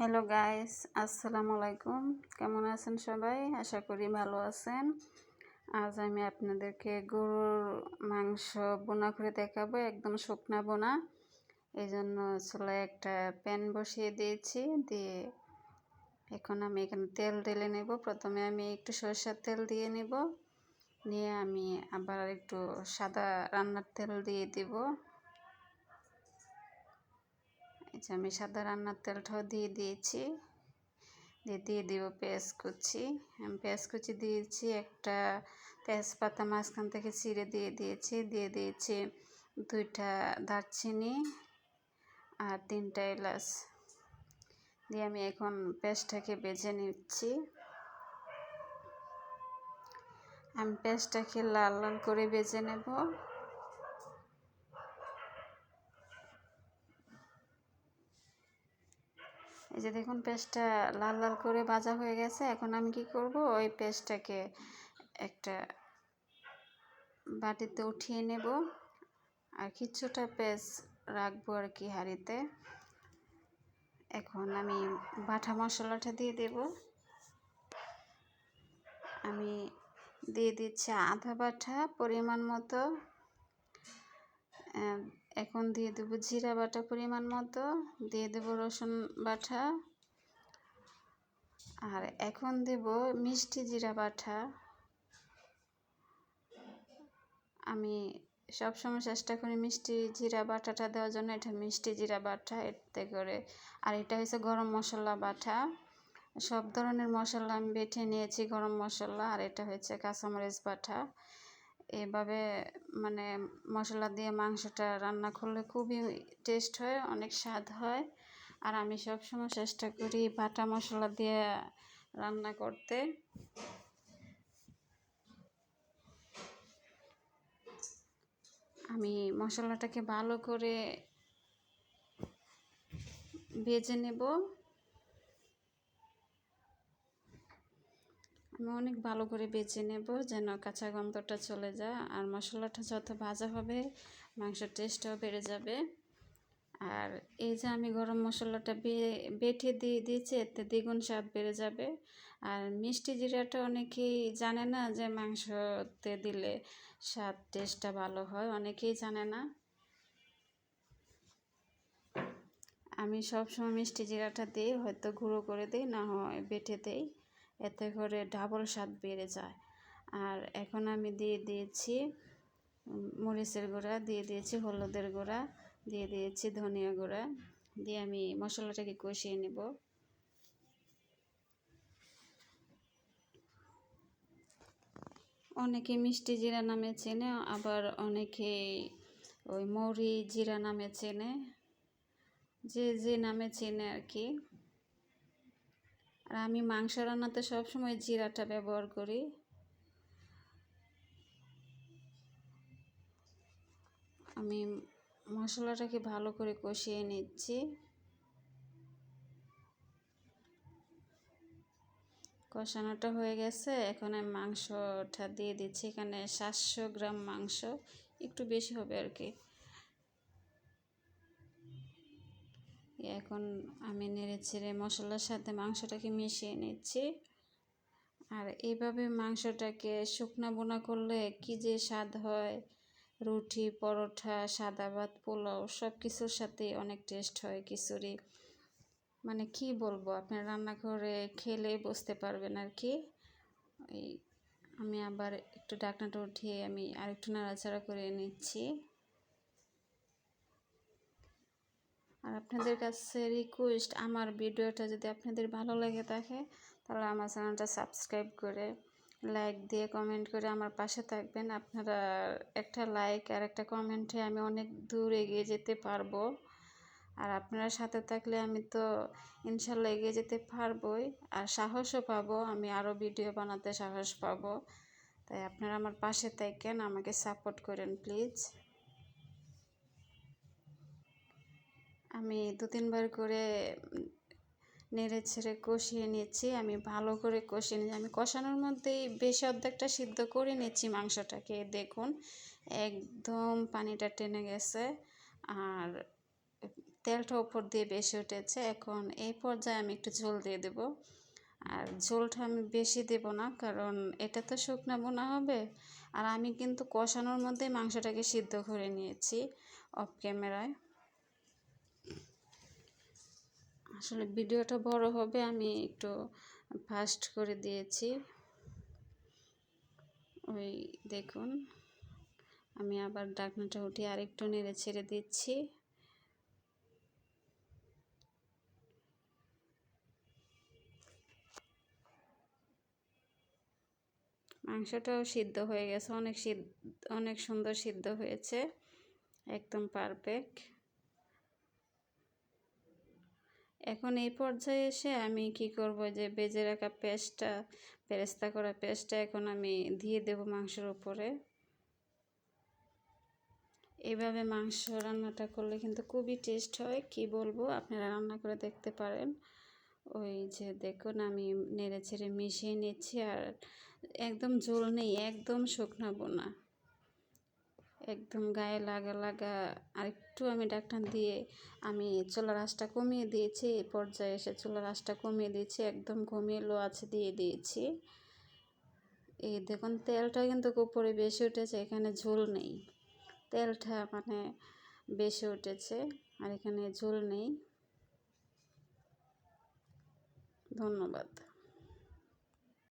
Hello guys, আসসালামু আলাইকুম। কেমন আছেন সবাই? আশা করি ভালো আছেন। আজ আমি আপনাদেরকে গরুর মাংস বোনা করে দেখাবো, একদম শুকনা বোনা। এই জন্য চুলায় একটা প্যান বসিয়ে দিয়েছি, দিয়ে এখন আমি এখানে তেল ঢেলে নেব। প্রথমে আমি একটু সরষের তেল দিয়ে নেব, নিয়ে আমি আবার একটু সাদা রান্নার তেল দিয়ে দিব। আমি সাদা রান্নার তেলটাও দিয়ে দিয়েছি, দিয়ে দিব পেঁয়াজ কুচি। আমি পেঁয়াজ কুচি দিয়েছি, একটা তেজপাতা মাঝখান থেকে চিড়ে দিয়ে দিয়েছি 2টা দারচিনি আর 3টা এলাচ দিয়ে আমি এখন পেঁয়াজটাকে ভেজে নিচ্ছি। আমি পেঁয়াজটাকে লাল লাল করে ভেজে নেব। এই যে দেখুন, পেঁয়াজটা লাল লাল করে ভাজা হয়ে গেছে। এখন আমি কি করব, ওই পেঁয়াজটাকে একটা বাটিতে উঠিয়ে নেব, আর কিছুটা পেঁয়াজ রাখবো আর কি হাঁড়িতে। এখন আমি বাটা মশলাটা দিয়ে দেব। আমি দিয়ে দিচ্ছি আদা বাটা পরিমাণ মতো, এখন দিয়ে দেবো জিরা বাটা পরিমাণ মতো, দিয়ে দেবো রসুন বাটা, আর এখন দেব মিষ্টি জিরা বাটা। আমি সবসময় চেষ্টা করি মিষ্টি জিরা বাটাটা দেওয়ার জন্য। এটা মিষ্টি জিরা বাটা এতে করে, আর এটা হচ্ছে গরম মশলা বাটা। সব ধরনের মশলা আমি বেটে নিয়েছি, গরম মশলা, আর এটা হচ্ছে কাঁচামরিচ বাটা। এভাবে মানে মশলা দিয়ে মাংসটা রান্না করলে খুবই টেস্ট হয়, অনেক স্বাদ হয়। আর আমি সবসময় চেষ্টা করি বাটা মশলা দিয়ে রান্না করতে। আমি মশলাটাকে ভালো করে ভেজে নেব। আমি অনেক ভালো করে ভেজে নেব, যেন কাঁচা গন্ধটা চলে যায়। আর মশলাটা যত ভাজা হবে মাংসের টেস্টটাও বেড়ে যাবে। আর এই যে আমি গরম মশলাটা বেটে দিয়ে দিয়েছি, এতে দ্বিগুণ স্বাদ বেড়ে যাবে। আর মিষ্টি জিরাটা অনেকেই জানে না যে মাংসতে দিলে স্বাদ টেস্টটা ভালো হয়, অনেকেই জানে না। আমি সবসময় মিষ্টি জিরাটা দিই, হয়তো গুঁড়ো করে দিই, না হয় বেটে দিই, এতে করে ডাবল স্বাদ বেড়ে যায়। আর এখন আমি দিয়ে দিয়েছি মরিচের গুঁড়া, দিয়ে দিয়েছি হলুদের গুঁড়া, দিয়ে দিয়েছি ধনিয়া গুঁড়া, দিয়ে আমি মশলাটাকে কষিয়ে নেব। অনেকে মিষ্টি জিরা নামে চেনে, আবার অনেকে ওই মৌরি জিরা নামে চেনে, যে নামে চেনে আর কি। আর আমি মাংস রান্নাতে সবসময় জিরাটা ব্যবহার করি। আমি মশলাটাকে ভালো করে কষিয়ে নিচ্ছি। কষানোটা হয়ে গেছে, এখন আমি মাংসটা দিয়ে দিচ্ছি। এখানে 700 গ্রাম মাংস, একটু বেশি হবে আর কি। এখন আমি নেড়ে ছেড়ে মশলার সাথে মাংসটাকে মিশিয়ে নিচ্ছি। আর এইভাবে মাংসটাকে শুকনা বোনা করলে কি যে স্বাদ হয়, রুটি, পরোটা, সাদা ভাত, পোলাও সব কিছুর সাথে অনেক টেস্ট হয়। খিচুড়ি, মানে কি বলবো, আপনার রান্না করে খেলে বুঝতে পারবেন আর কি। আমি আবার একটু ঢাকনাটা উঠিয়ে আমি আরেকটু নাড়াচাড়া করে নিচ্ছি। আর আপনাদের কাছে রিকোয়েস্ট, আমার ভিডিওটা যদি আপনাদের ভালো লেগে থাকে তাহলে আমার চ্যানেলটা সাবস্ক্রাইব করে, লাইক দিয়ে, কমেন্ট করে আমার পাশে থাকবেন। আপনারা একটা লাইক আর একটা কমেন্টে আমি অনেক দূর এগিয়ে যেতে পারবো। আর আপনারা সাথে থাকলে আমি তো ইনশাল্লাহ এগিয়ে যেতে পারবোই, আর সাহসও পাবো, আমি আরও ভিডিও বানাতে সাহস পাবো। তাই আপনারা আমার পাশে থাকেন, আমাকে সাপোর্ট করেন প্লিজ। আমি 2-3 বার করে নেড়ে ছেড়ে কষিয়ে নিচ্ছি। আমি ভালো করে কষিয়ে নিচ্ছি। আমি কষানোর মধ্যেই বেশি অর্ধেকটা সিদ্ধ করে নিচ্ছি মাংসটাকে। দেখুন একদম পানিটা টেনে গেছে, আর তেলটা উপর দিয়ে বেশি উঠেছে। এখন এই পর্যায়ে আমি একটু ঝোল দিয়ে দেব। আর ঝোলটা আমি বেশি দেব না, কারণ এটা তো শুকনো বোনা হবে। আর আমি কিন্তু কষানোর মধ্যে মাংসটাকে সিদ্ধ করে নিয়েছি অফ ক্যামেরায়। আসলে ভিডিওটা বড় হবে, আমি একটু ফাস্ট করে দিয়েছি। ওই দেখুন, আমি আবার ঢাকনাটা উঠিয়ে আরেকটু নেড়ে ছেড়ে দিচ্ছি। মাংসটাও সিদ্ধ হয়ে গেছে, অনেক সুন্দর সিদ্ধ হয়েছে, একদম পারফেক্ট। এখন এই পর্যায়ে এসে আমি কি করব, যে বেজে রাখা বেরেস্তা করা পেস্টটা এখন আমি দিয়ে দেব মাংসের উপরে। এইভাবে মাংস রান্নাটা করলে কিন্তু খুবই টেস্ট হয়, কি বলবো, আপনারা রান্না করে দেখতে পারেন। ওই যে দেখুন, আমি নেড়ে ছেড়ে মিশিয়ে নিচ্ছি। আর একদম ঝোল নেই, একদম শুকনো বোনা, একদম গায়ে লাগা লাগা। আর একটু আমি ঢাকনা দিয়ে আমি চুলার আঁচটা কমিয়ে দিয়েছি। এই পর্যায়ে এসে চুলার আঁচটা কমিয়ে দিয়েছি, একদম কমিয়ে লো আছে দিয়ে দিয়েছি। এই দেখুন, তেলটা কিন্তু উপরে বেশি উঠেছে, এখানে ঝোল নেই। তেলটা মানে বেশি উঠেছে, আর এখানে ঝোল নেই। ধন্যবাদ।